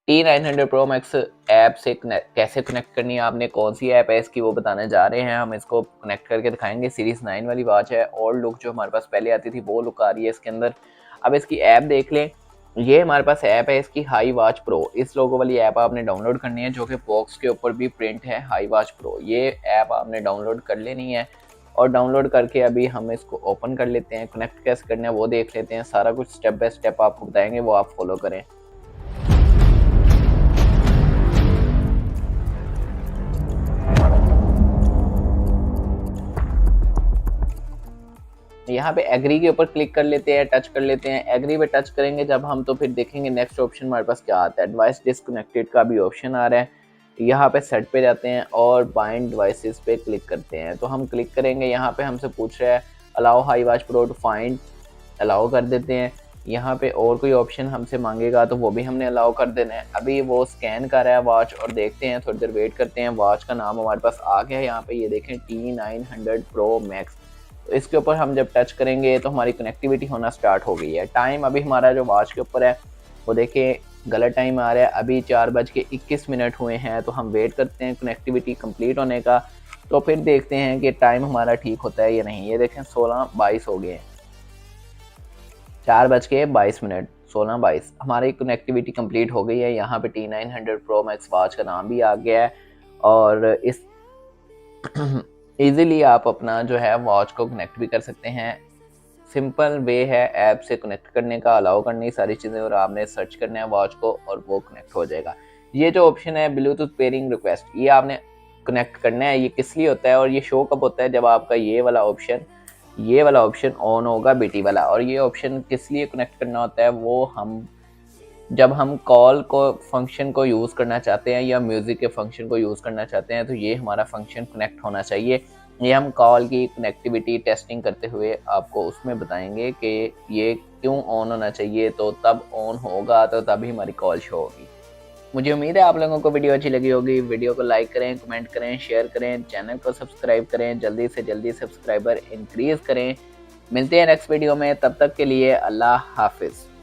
T900 Pro Max app से कैसे connect करनी है आपने, कौन सी ऐप है इसकी, वो बताने जा रहे हैं। हम इसको कनेक्ट करके दिखाएंगे। सीरीज 9 वाली वॉच है। ओल्ड लुक जो हमारे पास पहले आती थी वो लुक आ रही है इसके अंदर। अब इसकी ऐप देख लें। ये हमारे पास ऐप है इसकी हाई वॉच प्रो। इस लोगो वाली ऐप आपने डाउनलोड करनी है, जो कि बॉक्स के ऊपर भी प्रिंट है हाई वॉच प्रो। ये ऐप आपने डाउनलोड कर लेनी है और डाउनलोड करके अभी हम इसको ओपन कर लेते हैं। कनेक्ट कैसे करना है वो देख लेते हैं। सारा कुछ स्टेप बाय स्टेप आपको बताएंगे, वो आप फॉलो करें। यहाँ पे एग्री के ऊपर क्लिक कर लेते हैं, टच कर लेते हैं। एग्री पे टच करेंगे जब हम, तो फिर देखेंगे नेक्स्ट ऑप्शन हमारे पास क्या आता है। डिवाइस डिसकनेक्टेड का भी ऑप्शन आ रहा है। यहाँ पे सेट पे जाते हैं और बाइंड डिवाइसेस पे क्लिक करते हैं। तो हम क्लिक करेंगे, यहाँ पे हमसे पूछ रहा है allow Hi watch pro to find, allow कर देते हैं। यहाँ पे और कोई ऑप्शन हमसे मांगेगा तो वो भी हमने अलाउ कर देना है। अभी वो स्कैन कर रहा है वॉच और देखते हैं, थोड़ी देर वेट करते हैं। वॉच का नाम हमारे पास आ गया है यहाँ पे, ये देखें T900 Pro Max। तो इसके ऊपर हम जब टच करेंगे तो हमारी कनेक्टिविटी होना स्टार्ट हो गई है। टाइम अभी हमारा जो वॉच के ऊपर है वो देखिए गलत टाइम आ रहा है। अभी 4:21 हुए हैं। तो हम वेट करते हैं कनेक्टिविटी कंप्लीट होने का, तो फिर देखते हैं कि टाइम हमारा ठीक होता है या नहीं। ये देखें 16:22 हो गए हैं। 4:22, 16:22 हमारी कनेक्टिविटी कंप्लीट हो गई है। यहाँ पे T900 Pro Max वॉच का नाम भी आ गया है और इस इजीली आप अपना जो है वॉच को कनेक्ट भी कर सकते हैं। सिंपल वे है ऐप से कनेक्ट करने का, अलाउ करनी सारी चीज़ें, और आपने सर्च करना है वॉच को और वो कनेक्ट हो जाएगा। ये जो ऑप्शन है ब्लूटूथ पेयरिंग रिक्वेस्ट, ये आपने कनेक्ट करना है। ये किस लिए होता है और ये शो कब होता है, जब आपका ये वाला ऑप्शन ऑन होगा, बीटी वाला। और ये ऑप्शन किस लिए कनेक्ट करना होता है, वो हम जब हम कॉल को फंक्शन को यूज़ करना चाहते हैं या म्यूज़िक के फंक्शन को यूज़ करना चाहते हैं, तो ये हमारा फंक्शन कनेक्ट होना चाहिए। ये हम कॉल की कनेक्टिविटी टेस्टिंग करते हुए आपको उसमें बताएंगे कि ये क्यों ऑन होना चाहिए। तो तब ऑन होगा तो तभी हमारी कॉल शो होगी। मुझे उम्मीद है आप लोगों को वीडियो अच्छी लगी होगी। वीडियो को लाइक करें, कमेंट करें, शेयर करें, चैनल को सब्सक्राइब करें, जल्दी से जल्दी सब्सक्राइबर इंक्रीज़ करें। मिलते हैं नेक्स्ट वीडियो में, तब तक के लिए अल्लाह हाफिज़।